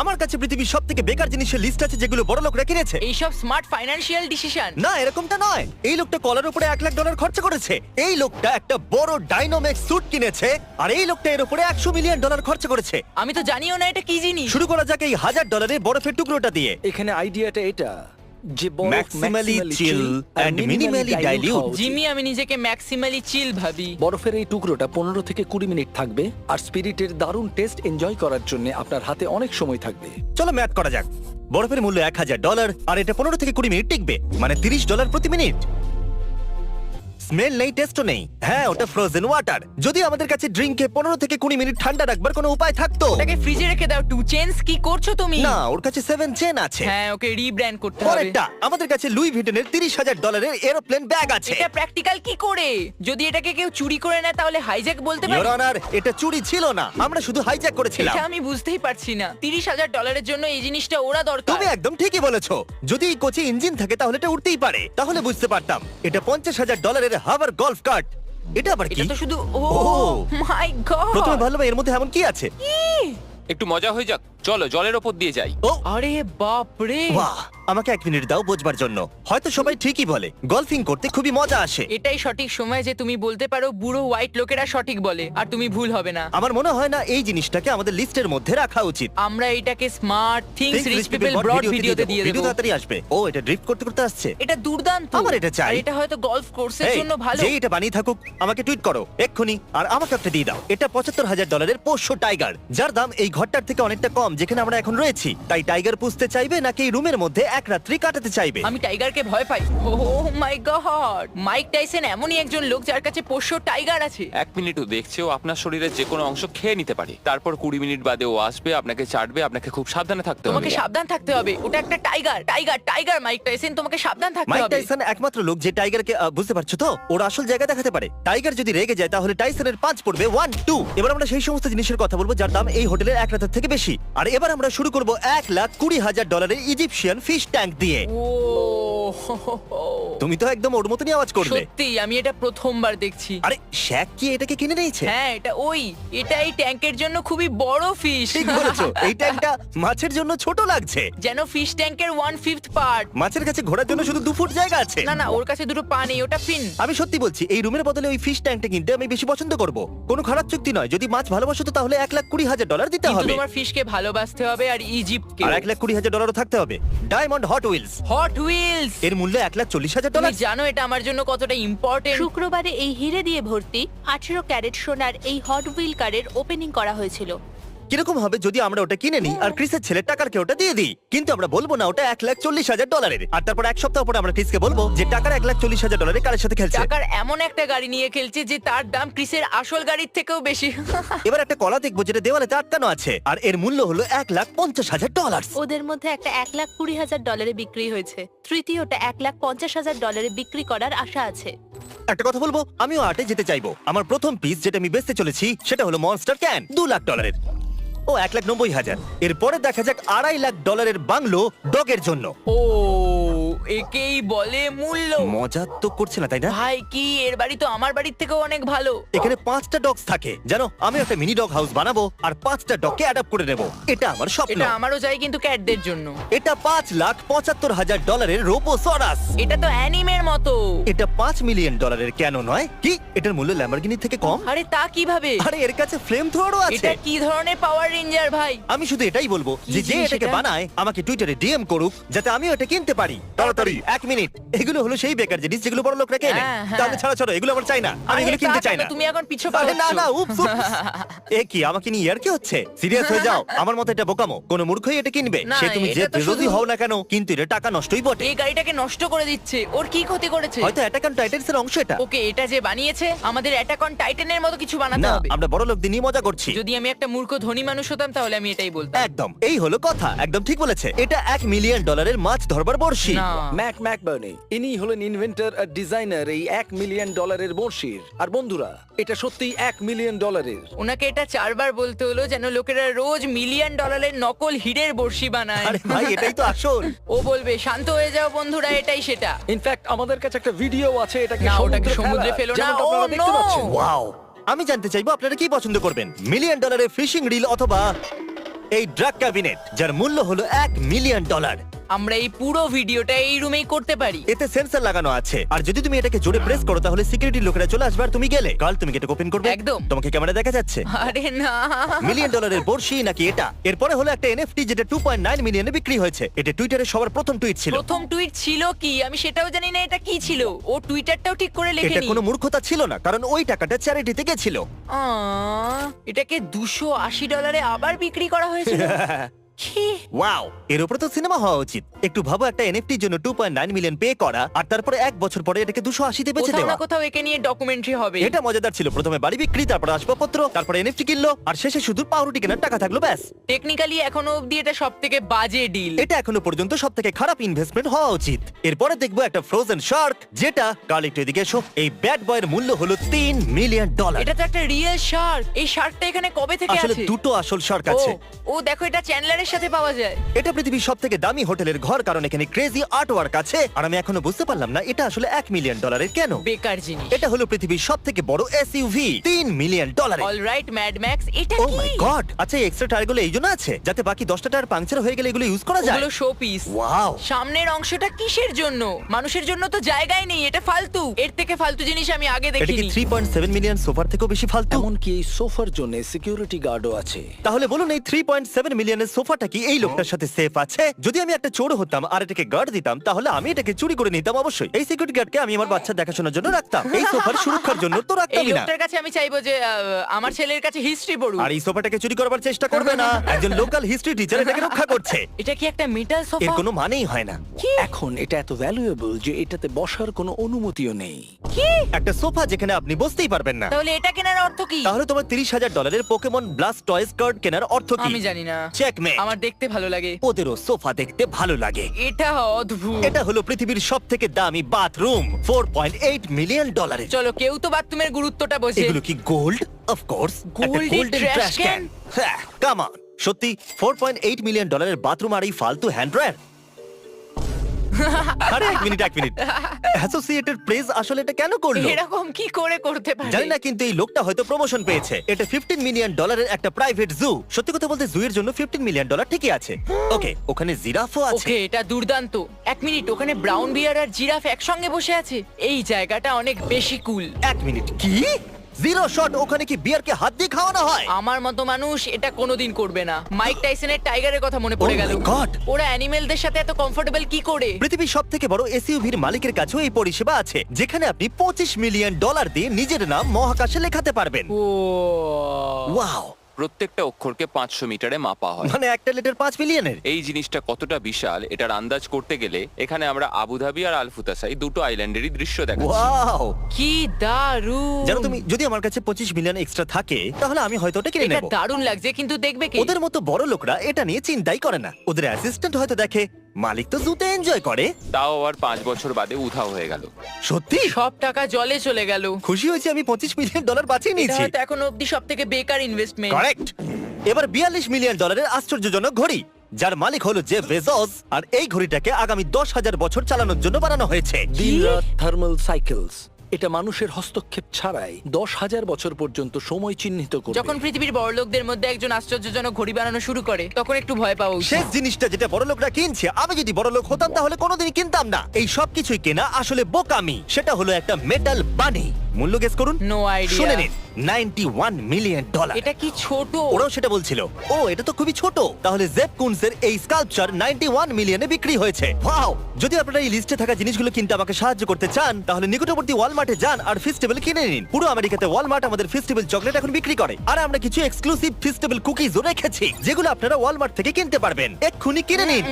আমার কাছে পৃথিবীর সবথেকে বেকার জিনিসের লিস্ট আছে যেগুলো বড় লোকরা কিনেছে। এইসব স্মার্ট ফাইন্যান্সিয়াল ডিসিশন। না, এরকমটা নয়। এই লোকটা কলার উপরে $1,00,000 খরচা করেছে। এই লোকটা একটা বড় ডাইনোমেক্স স্যুট কিনেছে, আর এই লোকটা এর উপরে $100 মিলিয়ন খরচা করেছে। আমি তো জানিও না এটা কি জিনিস। শুরু করা যাক এই $1,000 বরফের টুকরোটা দিয়ে। এখানে আইডিয়াটা এটা যে বরফ Maximally chill and minimally dilute. Jimmy, আমি নিজেকে ম্যাক্সিমালি চিল ভাবি। বরফের এই টুকরোটা 15 থেকে 20 মিনিট থাকবে আর স্পিরিটের দারুণ টেস্ট এনজয় করার জন্য আপনার হাতে অনেক সময় থাকবে। চলো ম্যাথ করা যাক। বরফের মূল্য $1,000 আর এটা 15 থেকে 20 মিনিট টিকবে, মানে $30 প্রতি মিনিট। স্মেল নেই, টেস্টও নেই। হ্যাঁ, ওটা ফ্রোজেন ওয়াটার। যদি আমাদের কাছে ড্রিঙ্কে 15 থেকে 20 মিনিট ঠান্ডা রাখবার কোনো উপায় থাকতো। ওটাকে ফ্রিজে রেখে দাও। টু চেঞ্জ কি করছো তুমি? না, ওর কাছে 7 চেন আছে। হ্যাঁ, ওকে রিব্র্যান্ড করতে হবে। পরেরটা, আমাদের কাছে লুই ভিটনের $30,000 এরোপ্লেন ব্যাগ আছে। এটা প্র্যাকটিক্যাল কি করে? যদি এটাকে কেউ চুরি করে নেয় তাহলে হাইজ্যাক বলতে ইওর পারি? অনার, এটা চুরি ছিল না, আমরা শুধু হাইজ্যাক করেছিলাম। এটা আমি বুঝতেই পারছি না। $30,000 জন্য এই জিনিসটা ওরা দরকার। তুমি একদম ঠিকই বলেছো। যদি এই কোচে ইঞ্জিন থাকে তাহলে এটা উঠতেই পারে, তাহলে বুঝতে পারতাম। এটা $50,000 হাভার গলফ কার্ট। এটা আবার কি? এটা তো শুধু ও ওহ। মাই গড। প্রথমে ভাবলাম এর মধ্যে এমন কি আছে। একটু মজা হয়ে যাক, চলো জলের ওপর দিয়ে যাই। ও আরে বাপ রে। বাহ, আমাকে 1 মিনিট দাও বোঝবার জন্য। হয়তো সবাই ঠিকই বলে, গলফিং করতে খুবই মজা আসে। এটাই সঠিক সময় যে তুমি বলতে পারো বুড়ো হোয়াইট লোকেরা সঠিক বলে, আর তুমি ভুল হবে না। আমার মনে হয় না এই জিনিসটাকে আমাদের লিস্টের মধ্যে রাখা উচিত। আমরা এটাকে smart things rich people Brought broad ভিডিওতে দিয়ে ভিডিও দেব। তাড়াতাড়ি আসবে। ও, এটা ড্রিফট করতে করতে আসছে। এটা দুর্দান্ত। আমার এটা চাই। আর এটা হয়তো গলফ কোর্সের এই, জন্য ভালো। যেই এটা বানিয়ে থাকুক আমাকে টুইট করো এক্ষুনি, আর আমাকে একটা দিয়ে দাও। এটা $75,000 পোষ্য টাইগার, যার দাম এই ঘরটার থেকে অনেকটা কম যেখানে আমরা এখন রয়েছি। তাই টাইগার পুষতে চাইবে নাকি এই রুমের মধ্যে এক রাত্রি কাটাতে চাইবে? আমি টাইগারকে ভয় পাই। ও মাই গড, মাইক টাইসন এমনই একজন লোক যার কাছে পোষ্য টাইগার আছে। 1 মিনিটও দেখছে ও আপনার শরীরের যে কোনো অংশ খেয়ে নিতে পারে। তারপর 20 মিনিট বাদে ও আসবে, আপনাকে চাটবে, আপনাকে খুব সাবধানে থাকতে হবে। তোমাকে সাবধান থাকতে হবে। ওটা একটা tiger. Tiger tiger Mike Tyson, তোমাকে সাবধান থাকতে মাইক হবে। টাইসন একমাত্র লোক যে টাইগারকে বুঝতে পারছো তো, ওর আসল জায়গা দেখাতে পারে। টাইগার যদি রেগে যায় তাহলে টাইসনের 5 পড়বে 1, 2। এবার আমরা সেই সমস্ত জিনিসের কথা বলবো যার দাম এই হোটেলের এক রাতের থেকে বেশি। আর এবার আমরা শুরু করবো $1,20,000 ইজিপশিয়ান ফিশ ট্যাঙ্ক দিয়ে। ও তুমি তো একদম ওর মতনই আওয়াজ করলে। সত্যি আমি এটা প্রথমবার দেখছি। আরে শ্যাক কি এটাকে কিনে নিয়েছে? হ্যাঁ, এটা এই ট্যাঙ্কের জন্য খুবই বড় ফিশ। ঠিক বলেছো, এই ট্যাঙ্কটা মাছের জন্য ছোট লাগছে। যেন ফিশ ট্যাঙ্কের 1/5 পার্ট। মাছের কাছে ঘোরার জন্য শুধু 2 ফুট জায়গা আছে। না না, ওর কাছে দুটো পা নেই, ওটা ফিন। আমি সত্যি বলছি, এই রুমের বদলে ওই ফিশ ট্যাঙ্কটা কিনতে আমি বেশি পছন্দ করব। কোনো খারাপ চুক্তি নয়। যদি মাছ ভালোবাসো তো তাহলে $1,20,000 দিতে কিন্তু হবে। তোমার ফিশকে ভালোবাসতে হবে আর ইজিপ্টকে। আর $1,20,000 থাকতে হবে। Diamond Hot Wheels, Hot Wheels. এর মূল্য $1,40,000। তুমি জানো এটা আমার জন্য কতটা ইম্পর্টেন্ট? শুক্রবারে এই হিরে দিয়ে ভর্তি 18 ক্যারেট সোনার এই হট হুইল কারের ওপেনিং করা হয়েছিল। কিরকম হবে যদি আমরা ওটা কিনে নিই আর ক্রিসের ছেলে টাকারকে ওটা দিয়ে দিই? কিন্তু আমরা বলবো না ওটা $1,40,000। আর তারপর এক সপ্তাহ পরে আমরা ক্রিসকে বলবো যে টাকার $1,40,000 কারের সাথে খেলছে। টাকার এমন একটা গাড়ি নিয়ে খেলছে যে তার দাম ক্রিসের আসল গাড়ির থেকেও বেশি। এবার একটা কলা দেখবো যেটা দেওয়ালেতে আটকানো আছে, আর এর মূল্য হলো $1,50,000। ওদের মধ্যে একটা $1,20,000 বিক্রি হয়েছে, তৃতীয়টা $1,50,000 বিক্রি করার আশা আছে। একটা কথা বলবো, আমিও আর্টে যেতে চাইবো। আমার প্রথম পিস যেটা আমি বেচতে চলেছি সেটা হলো মনস্টার ক্যান, $2,00,000। ও $1,90,000। এরপরে দেখা যাক $250,000 বাংলো ডগের জন্য। ও, একেই বলে মূল্য। মজা তো করছে না তাই না? ভাই কি, এর বাড়ি তো আমার বাড়ির থেকেও অনেক ভালো। এখানে 5টা ডগস থাকে জানো। আমি একটা মিনি ডগ হাউস বানাবো আর 5টা ডগকে অ্যাডাপ্ট করে নেব। এটা আমার স্বপ্ন। এটা আমারও চাই, কিন্তু ক্যাটদের জন্য। এটা $5,75,000 রোবোসরাস। এটা তো অ্যানিমের মতো। এটা $5 মিলিয়ন কেন নয়? কি এটার মূল্য ল্যাম্বরগিনির থেকে কম? আরে তা কিভাবে? আরে এর কাছে ফ্লেম থ্রোয়ারও আছে। এটা কি ধরনের পাওয়ার রেঞ্জার ভাই? আমি শুধু এটাই বলবো কি যে যে জিনিস এটাকে এটা? বানায় আমাকে টুইটারে ডিএম করুক যাতে আমিও এটা কিনতে পারি। তাড়াতাড়ি 1 মিনিট। এগুলো হলো সেই বেকার জিনিস যেগুলো বড় লোকরা কেনে। হ্যাঁ, হ্যাঁ। তাহলে ছাড়া এগুলো আমার চাই না। আমি আরে এগুলো কিনতে তা চাই কেন? না। তুমি এখন পিছু আরে না না, পাচ্ছ। উপস উপস। এ কি আমাকে নিয়ে ইয়ার কি হচ্ছে? সিরিয়াস হয়ে যাও। আমার মতে এটা বোকামো। কোন মূর্খই এটা কিনবে। না, সে তুমি যে এটা তো বিরোধী শুধু- হও না কেন, কিন্তু এটা টাকা নষ্টই বটে। এই গাড়িটাকে নষ্ট করে দিচ্ছে। ওর কি ক্ষতি করেছে? হয়তো অ্যাটাক অন টাইটান্সের অংশ এটা। ওকে, এটা যে বানিয়েছে আমাদের অ্যাটাক অন টাইটানের মতো কিছু বানাতে না, হবে। আমরা বড় লোকদের নিয়ে মজা করছি। যদি আমি একটা মূর্খ ধনী মানুষ হতাম তাহলে আমি এটাই বলতাম। একদম, এই হলো কথা। একদম ঠিক বলেছে। এটা $1 মিলিয়ন মাছ ধরবার বড়শি। না, ম্যাক ম্যাকবার্নি ইনি হলেন ইনভেন্টর আর ডিজাইনার এই $1 মিলিয়ন বড়শির। আর বন্ধুরা, এটা সত্যিই $1 মিলিয়ন। ওনাকে এটা 4 বার বলতে হলো যেন লোকেরা রোজ $1 মিলিয়ন নকল হিরের বড়শি বানায়। আরে ভাই, এটাই তো আসল। ও বলবে শান্ত হয়ে যাও বন্ধুরা, এটাই সেটা। ইনফ্যাক্ট আমাদের কাছে একটা ভিডিও আছে এটাকে না, ওটাকে সমুদ্রে ফেলো না। যেমনটা আপনারা Oh, দেখতে no! পাচ্ছেন। ওয়াও, আমি জানতে চাইবো আপনারা কি পছন্দ করবেন, $1 মিলিয়ন ফিশিং রিল অথবা এই ড্রাগ ক্যাবিনেট যার মূল্য হলো $1,000,000। আমরা এই পুরো ভিডিওটা এই রুমেই করতে পারি। এতে সেন্সর লাগানো আছে আর যদি তুমি এটাকে জোরে প্রেস করো তাহলে সিকিউরিটি লোকেরা চলে আসবে আর তুমি গেলে। কাল তুমি এটা ওপেন করবে? একদম। তোমাকে ক্যামেরা দেখা যাচ্ছে? আরে না, $1,000,000 বড়শি নাকি এটা? এরপরে হলো একটা এনএফটি যেটা 2.9 মিলিয়নে বিক্রি হয়েছে। এটা টুইটারে সবার প্রথম টুইট ছিল। প্রথম টুইট ছিল কি আমি সেটাও জানি না এটা কি ছিল। ও টুইটারটাও ঠিক করে এটা লেখেনি। কোনো মূর্খতা ছিল না কারণ ওই টাকাটা চ্যারিটিতে গেছিল। এটাকে $280 আবার বিক্রি করা হয়েছিল। কি? ওয়াও, এর উপরে তো সিনেমা হওয়া উচিত। একটু ভাবো একটা এনএফটির জন্য 2.9 মিলিয়ন পে করা আর তারপরে 1 বছর পরে এটাকে 280 বেচে কোথাও দেওয়া। না কোথাও একে নিয়ে ডকুমেন্টারি হবে। এটা মজাদার ছিল। প্রথমে বাড়ি বিক্রি, তারপরে আসবাবপত্র, তারপরে এনএফটি কিনলো আর শেষে শুধু পাউরুটি কেনার টাকা থাকলো ব্যাস। টেকনিক্যালি এখনো অবধি এটা সবথেকে বাজে ডিল। এটা এখনো পর্যন্ত সবথেকে খারাপ ইনভেস্টমেন্ট হওয়া উচিত। এরপরে দেখবো একটা ফ্রোজেন শার্ক যেটা কাল একটু এদিকে এসো। এই ব্যাড বয়ের মূল্য হলো $3 মিলিয়ন। এটা তো একটা রিয়েল শার্ক। এই শার্কটা এখানে কবে থেকে আসলে আছে? দুটো আসল শার্ক ও, আছে। ও দেখো এটা চ্যান্ডলারের সাথে পাওয়া যায়। এটা পৃথিবীর সবথেকে দামি হোটেলের ঘর কারণ এখানে ক্রেজি আর্টওয়ার্ক আছে আর আমি এখনো বুঝতে পারলাম না এটা আসলে $1 মিলিয়ন কেন। বেকার জিনিস। এটা হলো পৃথিবীর সবথেকে বড় SUV $3 million. Alright mad max, এটা ও কি? মাই গড! আচ্ছা এই এক্সট্রা টায়ারগুলো এই জন্য আছে যাতে বাকি 10টা টায়ার পাংচার হয়ে গেলে এগুলো ইউজ করা যায়। ওগুলো শো পিস। ওয়াও! সামনের অংশটা কিসের জন্য? মানুষের জন্য তো জায়গায় নেই, এটা ফালতু। এর থেকে ফালতু জিনিস আমি আগে এটা কি দেখিনি। 3.7 মিলিয়ন সোফার থেকেও বেশি ফালতু? এমনকি এই সোফার জন্য সিকিউরিটি গার্ডও আছে। তাহলে বলুন এই 3.7 মিলিয়নের সোফাটা কি এই লোকটার সাথে সেফ আছে? যদি আমি একটা চোর হতাম আর এটাকে গার্ড দিতাম তাহলে আমি এটাকে চুরি করে নিতাম অবশ্যই। এই সিকিউরিটি গার্ডকে আমি আমার বাচ্চা দেখাশোনার জন্য রাখতাম। এই সোফার সুরক্ষার জন্য তো এই রাখতামই না। লোকটার কাছে আমি চাইবো যে আমার ছেলের কাছে হিস্ট্রি পড়ুক। আর এই সোফাটাকে চুরি করবার চেষ্টা করবে না। একজন লোকাল হিস্ট্রি টিচার এটাকে রক্ষা করছে। এটা কি একটা মেটাল এর সোফা? কোনো মানেই হয় না। এখন এটা এত ভ্যালুয়েবল যে এটাতে বসার কোনো অনুমতিও নেই। একটা সোফা যেখানে আপনি বসতেই পারবেন না। তাহলে এটা কেনার অর্থ কি? তাহলে তোমার $30,000 পোকেমন ব্লাস্ট টয়েস কার্ড কেনার অর্থ কি? আমি জানি না। চেকমেট। আমার দেখতে ভালো লাগে। ওদেরও সোফা দেখতে ভালো লাগে। এটা অদ্ভুত। এটা হলো পৃথিবীর সবথেকে দামি বাথরুম $4.8 মিলিয়ন। চলো কেউ তো বাথরুমের গুরুত্বটা বোঝে। এগুলো কি গোল্ড? Of course. Gold এর trash can? হ্যাঁ, কাম অন। সত্যি $4.8 মিলিয়ন বাথরুম আর এই ফালতু হ্যান্ড ড্রায়ার? আরে এক মিনিট অ্যাসোসিয়েটেড প্রেস আসলে এটা কেন করলো? এরকম কি করে করতে পারে? জানি না কিন্তু এই লোকটা হয়তো প্রমোশন পেয়েছে। এটা $15 মিলিয়ন একটা প্রাইভেট জু। সত্যি কথা বলতে জু এর জন্য $15 মিলিয়ন ঠিকই আছে। ওকে, ওখানে জিরাফও আছে। ওকে, এটা দুর্দান্ত। এক মিনিট, ওখানে ব্রাউন বিয়ার আর জিরাফ একসঙ্গে বসে আছে। এই জায়গাটা অনেক বেশি কুল। এক মিনিট, কি? Zero shot? ওখানে কি বিয়ারকে হাত দিয়ে খাওয়ানো হয়? আমার মতো মানুষ এটা কোনোদিন করবে না। মাইক টাইসনের টাইগারের কথা মনে পড়ে Oh my গেল। God! ওরা অ্যানিমেলদের সাথে এত কমফোর্টেবল কি করে? পৃথিবীর সবথেকে বড় এসইউভির মালিকের কাছেও এই পরিষেবা আছে যেখানে আপনি $25 মিলিয়ন দিয়ে নিজের নাম মহাকাশে লেখাতে পারবেন। ও ওয়াও! প্রত্যেকটা অক্ষরকে 500 মিটারে মাপা হয়। মানে একটা লেটার 5 মিলিয়নের। এই জিনিসটা কতটা বিশাল এটার আন্দাজ করতে গেলে এখানে আমরা আবুধাবি আর আলফুতাসাই দুটো আইল্যান্ডেরই দৃশ্য দেখাচ্ছি। ওয়াও! কি দারুণ! জানো তুমি, যদি আমার কাছে 25 মিলিয়ন এক্সট্রা থাকে তাহলে আমি হয়তো ওটা কিনে এটা নেব। দারুণ লাগছে, কিন্তু দেখবে কি? ওদের মতো বড় লোকরা এটা নিয়ে চিন্তাই করে না। ওদের অ্যাসিস্ট্যান্ট হয়তো দেখে, মালিক তো জুতে এনজয় করে। তাও আর 5 বছর বাদে উধাও হয়ে গেল। সত্যি সব টাকা জলে চলে গেল। খুশি হয়েছি আমি $25 মিলিয়ন বাঁচিয়ে এটা নিয়েছি। হয়তো এখনো অবধি সবথেকে বেকার ইনভেস্টমেন্ট। কারেক্ট। এবার $42 মিলিয়ন আশ্চর্যজনক ঘড়ি যার মালিক হলো জেফ বেজোস, আর এই ঘড়িটাকে আগামী 10,000 বছর চালানোর জন্য বানানো হয়েছে। দিন-রাত থার্মাল সাইকেলস। এটা মানুষের হস্তক্ষেপ ছাড়াই 10,000 বছর পর্যন্ত সময় চিহ্নিত করবে। যখন পৃথিবীর বড়লোকদের মধ্যে একজন আশ্চর্যজনক ঘড়ি বানানো শুরু করে তখন একটু ভয় পাওয়া উচিত। শেষ জিনিসটা যেটা বড় লোকরা কিনছে, আমি যদি বড় লোক হতাম তাহলে কোনোদিনই কিনতাম না। এই সব কিছুই কেনা আসলে বোকামি। সেটা হলো একটা মেটাল বানি। মূল্য গেস করুন। No idea. শুনে নিন, $91 মিলিয়ন। এটা কি ছোট? ওরাও সেটা বলছিল। ও, এটা তো খুবই ছোট। তাহলে জেফ কুনসের এই স্কাল্পচার 91 মিলিয়নে বিক্রি হয়েছে। ওয়াও! যদি আপনারা এই লিস্টে থাকা জিনিসগুলো কিনতে আমাকে সাহায্য করতে চান তাহলে নিকটবর্তী ওয়ালমার্টে যান আর ফেস্টিভ্যাল কিনে নিন। পুরো আমেরিকাতে ওয়ালমার্ট আমাদের ফেস্টিভ্যাল চকলেট এখন বিক্রি করে, আর আমরা কিছু এক্সক্লুসিভ ফেস্টিভ্যাল কুকিজও রেখেছি যেগুলো আপনারা ওয়ালমার্ট থেকে কিনতে পারবেন। এক্ষুনি কিনে নিন।